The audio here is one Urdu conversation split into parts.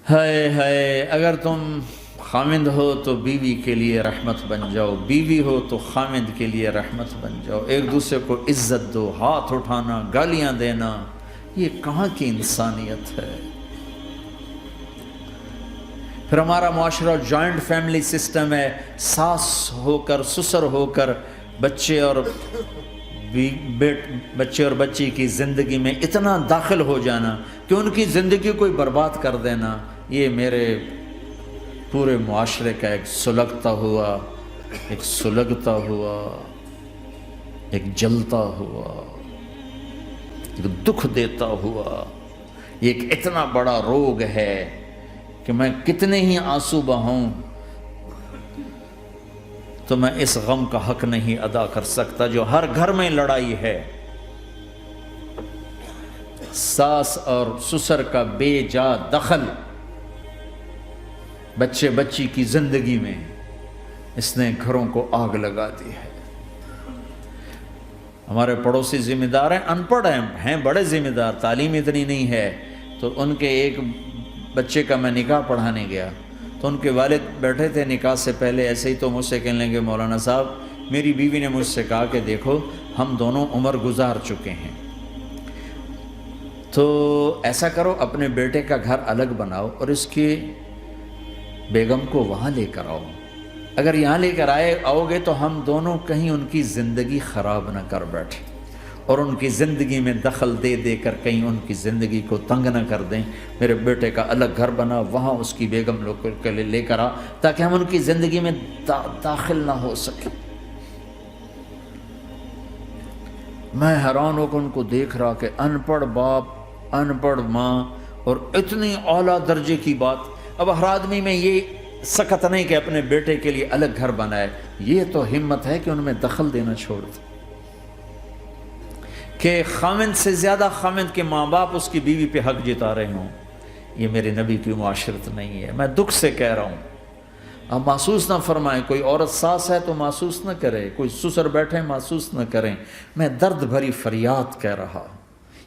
ہائے ہائے، اگر تم خامند ہو تو بیوی کے لیے رحمت بن جاؤ، بیوی ہو تو خامند کے لیے رحمت بن جاؤ، ایک دوسرے کو عزت دو، ہاتھ اٹھانا، گالیاں دینا، یہ کہاں کی انسانیت ہے؟ پھر ہمارا معاشرہ جوائنٹ فیملی سسٹم ہے، ساس ہو کر سسر ہو کر بچے اور بچی کی زندگی میں اتنا داخل ہو جانا کہ ان کی زندگی کوئی برباد کر دینا، یہ میرے پورے معاشرے کا ایک سلگتا ہوا، ایک جلتا ہوا، ایک دکھ دیتا ہوا، یہ ایک اتنا بڑا روگ ہے کہ میں کتنے ہی آنسو بہاؤں تو میں اس غم کا حق نہیں ادا کر سکتا جو ہر گھر میں لڑائی ہے، ساس اور سسر کا بے جا دخل بچی کی زندگی میں، اس نے گھروں کو آگ لگا دی ہے۔ ہمارے پڑوسی ذمہ دار ہیں، ان پڑھ ہیں بڑے ذمہ دار، تعلیم اتنی نہیں ہے، تو ان کے ایک بچے کا میں نکاح پڑھانے گیا تو ان کے والد بیٹھے تھے نکاح سے پہلے، ایسے ہی تو مجھ سے کہنے لگے مولانا صاحب میری بیوی نے مجھ سے کہا کہ دیکھو ہم دونوں عمر گزار چکے ہیں، تو ایسا کرو اپنے بیٹے کا گھر الگ بناؤ اور اس کی بیگم کو وہاں لے کر آؤ، اگر یہاں لے کر آؤ گے تو ہم دونوں کہیں ان کی زندگی خراب نہ کر بیٹھیں اور ان کی زندگی میں دخل دے دے کر کہیں ان کی زندگی کو تنگ نہ کر دیں، میرے بیٹے کا الگ گھر بنا، وہاں اس کی بیگم لوگ کے لے کر آ تاکہ ہم ان کی زندگی میں داخل نہ ہو سکیں۔ میں حیران ہو کر ان کو دیکھ رہا کہ ان پڑھ باپ، ان پڑھ ماں، اور اتنی اعلیٰ درجے کی بات۔ اب ہر آدمی میں یہ سخت نہیں کہ اپنے بیٹے کے لیے الگ گھر بنائے، یہ تو ہمت ہے کہ ان میں دخل دینا چھوڑ دے، کہ خامند سے زیادہ خامند کے ماں باپ اس کی بیوی پہ حق جتا رہے ہوں، یہ میرے نبی کی معاشرت نہیں ہے۔ میں دکھ سے کہہ رہا ہوں، اب محسوس نہ فرمائیں، کوئی عورت ساس ہے تو محسوس نہ کرے، کوئی سسر بیٹھے محسوس نہ کریں، میں درد بھری فریاد کہہ رہا،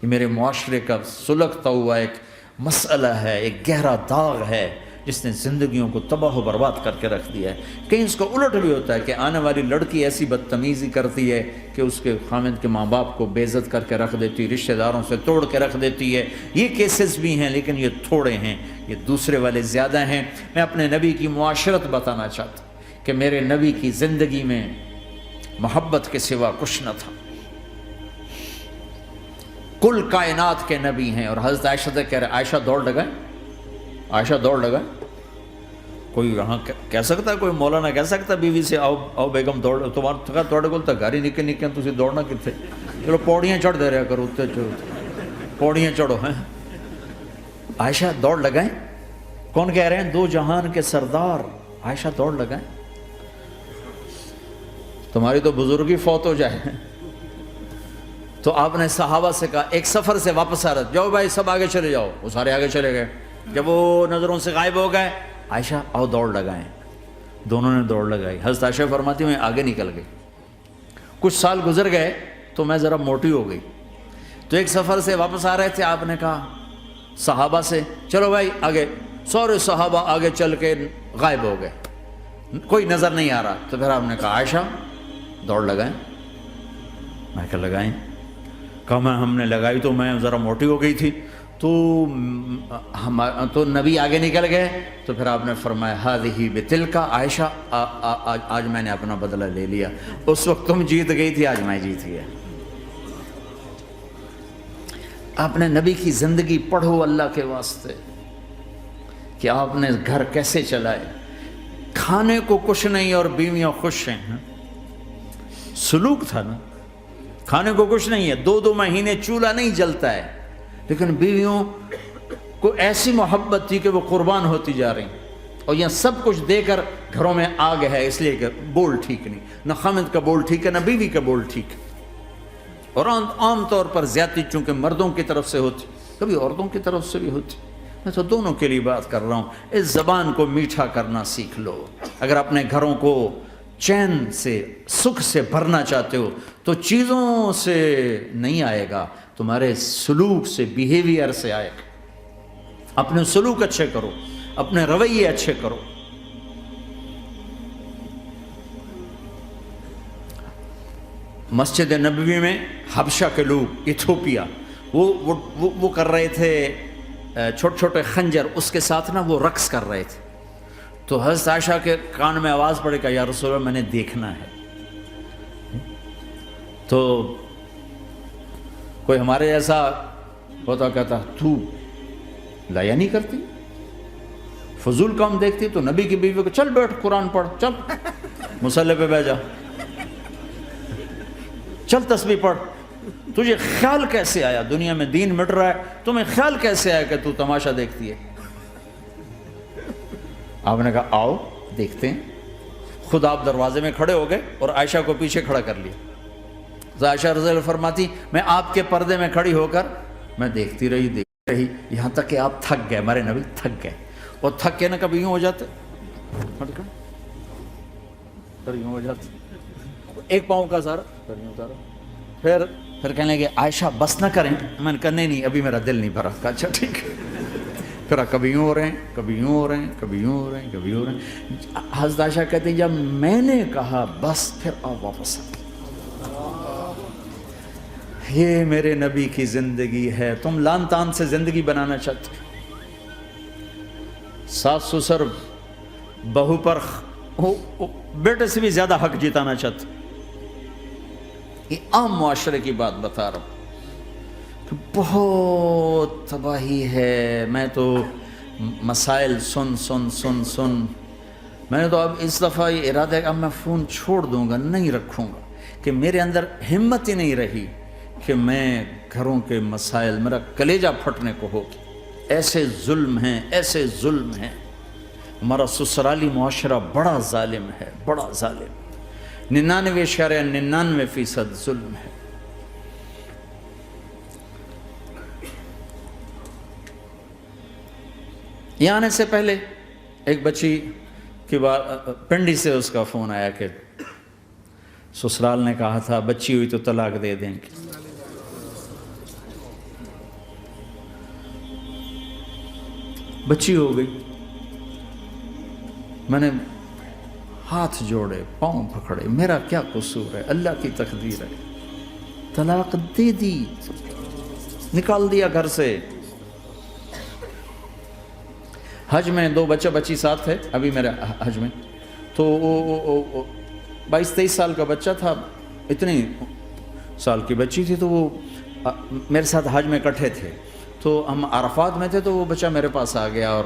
یہ میرے معاشرے کا سلگتا ہوا ایک مسئلہ ہے، ایک گہرا داغ ہے جس نے زندگیوں کو تباہ و برباد کر کے رکھ دیا ہے۔ کہیں اس کو الٹ بھی ہوتا ہے کہ آنے والی لڑکی ایسی بدتمیزی کرتی ہے کہ اس کے خامند کے ماں باپ کو بے عزت کر کے رکھ دیتی، رشتہ داروں سے توڑ کے رکھ دیتی ہے، یہ کیسز بھی ہیں لیکن یہ تھوڑے ہیں، یہ دوسرے والے زیادہ ہیں۔ میں اپنے نبی کی معاشرت بتانا چاہتا ہوں کہ میرے نبی کی زندگی میں محبت کے سوا کچھ نہ تھا، کل کائنات کے نبی ہیں۔ اور حضرت عائشہ سے کہہ رہے، عائشہ دوڑ لگائیں، عائشہ دوڑ لگائیں۔ کوئی یہاں کہہ سکتا ہے، کوئی مولانا کہہ سکتا بیوی سے آؤ بیگم دوڑ، تمہارے کو گھر ہی نکل تسی دوڑنا کتنے، چلو پوڑیاں چڑھ دے رہا کرو، پوڑیاں چڑھو ہیں۔ عائشہ دوڑ لگائیں، کون کہہ رہے ہیں؟ دو جہان کے سردار عائشہ دوڑ لگائیں، تمہاری تو بزرگی فوت ہو جائے۔ تو آپ نے صحابہ سے کہا، ایک سفر سے واپس آ رہے، جاؤ بھائی سب آگے چلے جاؤ، وہ سارے آگے چلے گئے، جب وہ نظروں سے غائب ہو گئے، عائشہ آؤ دوڑ لگائیں، دونوں نے دوڑ لگائی۔ حضرت عائشہ فرماتی میں آگے نکل گئی، کچھ سال گزر گئے تو میں ذرا موٹی ہو گئی، تو ایک سفر سے واپس آ رہے تھے، آپ نے کہا صحابہ سے چلو بھائی آگے، سارے صحابہ آگے چل کے غائب ہو گئے، کوئی نظر نہیں آ رہا، تو پھر آپ نے کہا عائشہ دوڑ لگائیں، میں کہا لگائیں، کہا میں ہم نے لگائی تو میں ذرا موٹی ہو گئی تھی، تو نبی آگے نکل گئے، تو پھر آپ نے فرمایا ہذہ بتلک، عائشہ آج میں نے اپنا بدلہ لے لیا، اس وقت تم جیت گئی تھی، آج میں جیت گیا۔ آپ نے نبی کی زندگی پڑھو اللہ کے واسطے کہ آپ نے گھر کیسے چلائے، کھانے کو کچھ نہیں اور بیویاں خوش ہیں، سلوک تھا نا، کھانے کو کچھ نہیں ہے، 2 مہینے چولہا نہیں جلتا ہے، لیکن بیویوں کو ایسی محبت تھی کہ وہ قربان ہوتی جا رہی، اور یہاں سب کچھ دے کر گھروں میں آگ ہے، اس لیے کہ بول ٹھیک نہیں، نہ خامد کا بول ٹھیک ہے نہ بیوی کا بول ٹھیک ہے، اور عام طور پر زیادتی چونکہ مردوں کی طرف سے ہوتی، کبھی عورتوں کی طرف سے بھی ہوتی، میں تو دونوں کے لیے بات کر رہا ہوں۔ اس زبان کو میٹھا کرنا سیکھ لو، اگر اپنے گھروں کو چین سے سکھ سے بھرنا چاہتے ہو تو چیزوں سے نہیں آئے گا، تمہارے سلوک سے، بیہیویئر سے آئے گا۔ اپنے سلوک اچھے کرو، اپنے رویے اچھے کرو۔ مسجد نبوی میں حبشہ کے لوگ، ایتھوپیا، وہ کر رہے تھے چھوٹے چھوٹے خنجر، اس کے ساتھ نا وہ رقص کر رہے تھے۔ تو حضرت عائشہ کے کان میں آواز پڑے کہ یا رسول اللہ میں نے دیکھنا ہے۔ تو کوئی ہمارے ایسا ہوتا کہتا تو لایا نہیں کرتی، فضول کام دیکھتی، تو نبی کی بیوی کو چل بیٹھ قرآن پڑھ، چل مصلی پہ بیٹھ جا، چل تسبیح پڑھ۔ تجھے خیال کیسے آیا، دنیا میں دین مٹ رہا ہے، تمہیں خیال کیسے آیا کہ تو تماشا دیکھتی ہے؟ آپ نے کہا آؤ دیکھتے ہیں۔ خود آپ دروازے میں کھڑے ہو گئے اور عائشہ کو پیچھے کھڑا کر لیا۔ عائشہ رضی اللہ فرماتی میں آپ کے پردے میں کھڑی ہو کر میں دیکھتی رہی یہاں تک کہ آپ تھک گئے، ہمارے نبی تھک گئے، اور تھک کے نا کبھی یوں ہو جاتے، یوں ہو جاتے، ایک پاؤں کا سارا، پھر کہنے لگے عائشہ بس نہ کریں۔ میں نے کہا نہیں ابھی میرا دل نہیں بھرا۔ کہا اچھا ٹھیک ہے۔ پھر کبھی یوں ہو رہے ہیں، کبھی یوں ہو رہے ہیں، کبھی یوں ہو رہے ہیں، کبھی یوں ہو رہے ہیں۔ حضرت عائشہ کہتے ہیں جب میں نے کہا بس، پھر آپ واپس آ۔ یہ میرے نبی کی زندگی ہے۔ تم لان تان سے زندگی بنانا چاہتے، ساس سسر بہو پر بیٹے سے بھی زیادہ حق جتانا چاہتے۔ یہ عام معاشرے کی بات بتا رہا ہوں کہ بہت تباہی ہے۔ میں تو مسائل سن میں نے تو اب اس دفعہ یہ ارادہ ہے کہ اب میں فون چھوڑ دوں گا، نہیں رکھوں گا، کہ میرے اندر ہمت ہی نہیں رہی کہ میں گھروں کے مسائل، میرا کلیجہ پھٹنے کو ہو۔ ایسے ظلم ہیں، ایسے ظلم ہیں۔ ہمارا سسرالی معاشرہ بڑا ظالم ہے، بڑا ظالم، 99.99% ظلم ہے۔ یہاں آنے سے پہلے ایک بچی کی بات، پنڈی سے اس کا فون آیا کہ سسرال نے کہا تھا بچی ہوئی تو طلاق دے دیں گے۔ بچی ہو گئی، میں نے ہاتھ جوڑے، پاؤں پکڑے، میرا کیا قصور ہے، اللہ کی تقدیر ہے۔ طلاق دے دی، نکال دیا گھر سے۔ حج میں 2 بچہ بچی ساتھ تھے ابھی میرے حج میں، تو 22-23 سال کا بچہ تھا، اتنی سال کی بچی تھی، تو وہ میرے ساتھ حج میں اکٹھے تھے۔ تو ہم عرفات میں تھے، تو وہ بچہ میرے پاس آ گیا اور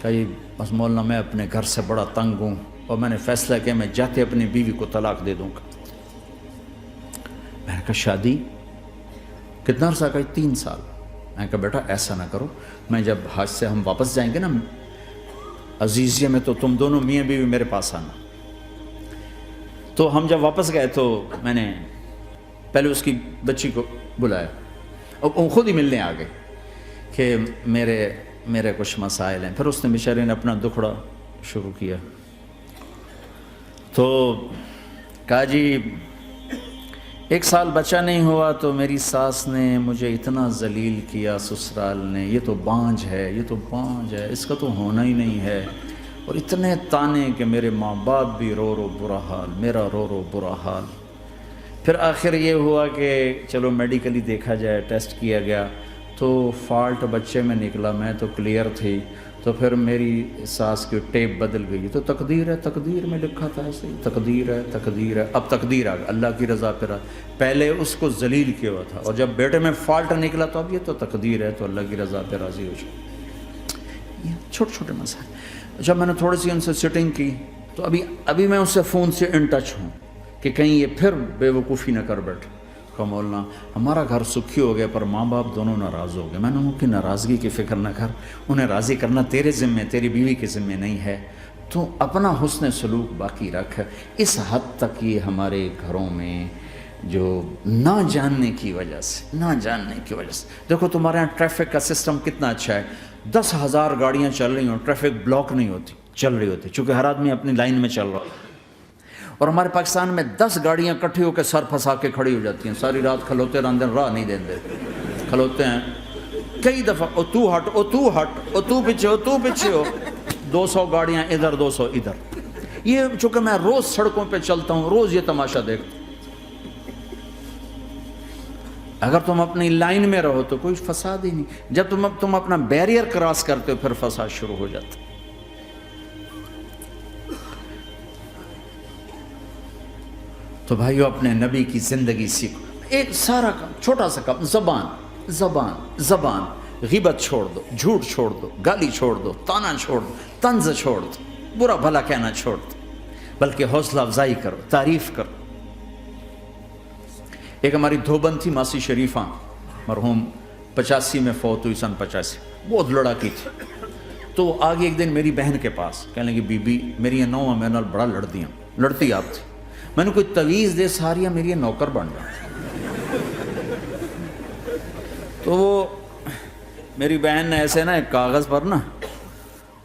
کہا بس مولانا میں اپنے گھر سے بڑا تنگ ہوں اور میں نے فیصلہ کیا میں جاتے اپنی بیوی کو طلاق دے دوں گا۔ میں نے کہا شادی کتنا عرصہ؟ کا 3 سال۔ میں نے کہا بیٹا ایسا نہ کرو، میں جب حج سے ہم واپس جائیں گے نا عزیزیہ میں، تو تم دونوں میاں بیوی میرے پاس آنا۔ تو ہم جب واپس گئے تو میں نے پہلے اس کی بچی کو بلایا اور وہ خود ہی ملنے آ گئے کہ میرے کچھ مسائل ہیں۔ پھر اس نے بیچارے نے اپنا دکھڑا شروع کیا، تو کہا جی 1 سال بچہ نہیں ہوا تو میری ساس نے مجھے اتنا ذلیل کیا، سسرال نے، یہ تو بانجھ ہے، یہ تو بانجھ ہے، اس کا تو ہونا ہی نہیں ہے، اور اتنے تانے کہ میرے ماں باپ بھی رو رو برا حال، میرا رو رو برا حال۔ پھر آخر یہ ہوا کہ چلو میڈیکلی دیکھا جائے، ٹیسٹ کیا گیا تو فالٹ بچے میں نکلا، میں تو کلیئر تھی، تو پھر میری ساس کی ٹیپ بدل گئی۔ تو تقدیر ہے، تقدیر میں لکھا تھا ایسے ہی، تقدیر ہے، تقدیر ہے، اب تقدیر آ گئی، اللہ کی رضا پہ رہا۔ پہلے اس کو ذلیل کیا ہوا تھا، اور جب بیٹے میں فالٹ نکلا تو اب یہ تو تقدیر ہے، تو اللہ کی رضا پہ راضی ہو جائے۔ یہ چھوٹے چھوٹے مسائل۔ جب میں نے تھوڑی سی ان سے سٹنگ کی تو ابھی میں اس سے فون سے ان ٹچ ہوں کہ کہیں یہ پھر بے وقوفی نہ کر بیٹھے۔ کہا مولانا ہمارا گھر سکھی ہو گیا پر ماں باپ دونوں ناراض ہو گئے۔ میں نے ان کی ناراضگی کی فکر نہ کر، انہیں راضی کرنا تیرے ذمے، تیری بیوی کے ذمے نہیں ہے، تو اپنا حسن سلوک باقی رکھ۔ اس حد تک یہ ہمارے گھروں میں جو نہ جاننے کی وجہ سے دیکھو تمہارے یہاں ٹریفک کا سسٹم کتنا اچھا ہے، 10,000 گاڑیاں چل رہی ہوں، ٹریفک بلاک نہیں ہوتی، چل رہی ہوتی، چونکہ ہر آدمی اپنی لائن میں چل رہا ہے۔ اور ہمارے پاکستان میں 10 گاڑیاں اکٹھی ہو کے سر پھنسا کے کھڑی ہو جاتی ہیں، ساری رات کھلوتے رہتے ہیں، راہ نہیں دیتے، کھلوتے ہیں کئی دفعہ او تو ہٹ او تو ہٹ او تو پیچھے ہو 200 گاڑیاں ادھر 200 ادھر. یہ چونکہ میں روز سڑکوں پہ چلتا ہوں، روز یہ تماشا دیکھتا ہوں. اگر تم اپنی لائن میں رہو تو کوئی فساد ہی نہیں. جب تم اپنا بیریئر کراس کرتے ہو پھر فساد شروع ہو جاتا. تو بھائیو اپنے نبی کی زندگی سیکھو. ایک سارا کام، چھوٹا سا کام، زبان. غیبت چھوڑ دو، جھوٹ چھوڑ دو، گالی چھوڑ دو، تانا چھوڑ دو، طنز چھوڑ دو، برا بھلا کہنا چھوڑ دو، بلکہ حوصلہ افزائی کرو، تعریف کرو. ایک ہماری دھوبن تھی ماسی شریفہ، مرحوم 85 میں فوت ہوئی، سن 85، بہت لڑاکی تھی. تو آگے ایک دن میری بہن کے پاس کہنے لگی بی بی میری یہ نوہ میں بڑا لڑتی آپ تھی. میں نے کوئی تویز دے ساریاں میری یہ نوکر بن جائے. تو وہ میری بہن نے ایسے نا ایک کاغذ پر نا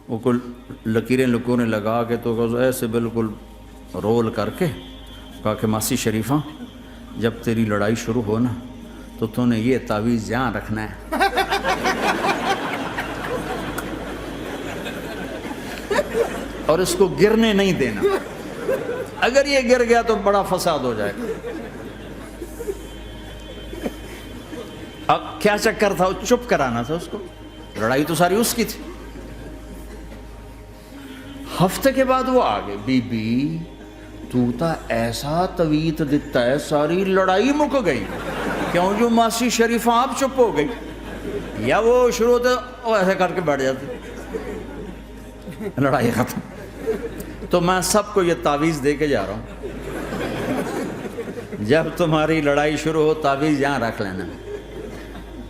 وہ کل لکیریں لگا کے تو ایسے بالکل رول کر کے کہا کہ ماسی شریفہ جب تیری لڑائی شروع ہو نا تو نے یہ تعویذ یہاں رکھنا ہے اور اس کو گرنے نہیں دینا. اگر یہ گر گیا تو بڑا فساد ہو جائے گا. اب کیا چکر تھا؟ چپ کرانا تھا اس کو. لڑائی تو ساری اس کی تھی. ہفتے کے بعد وہ آگے بی بی تو تا ایسا تویت دیتا ہے ساری لڑائی مک گئی. کیوں؟ جو ماسی شریفہ آپ چپ ہو گئی. یا وہ شروع ہوتا وہ ایسے کر کے بیٹھ جاتے، لڑائی ختم. تو میں سب کو یہ تعویذ دے کے جا رہا ہوں، جب تمہاری لڑائی شروع ہو تعویذ یہاں رکھ لینا،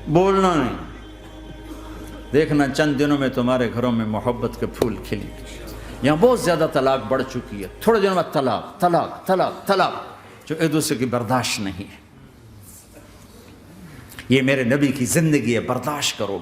بولنا نہیں. دیکھنا چند دنوں میں تمہارے گھروں میں محبت کے پھول کھلیں گے. یہاں بہت زیادہ طلاق بڑھ چکی ہے. تھوڑے دنوں میں طلاق جو ایک دوسرے کی برداشت نہیں ہے. یہ میرے نبی کی زندگی ہے. برداشت کرو.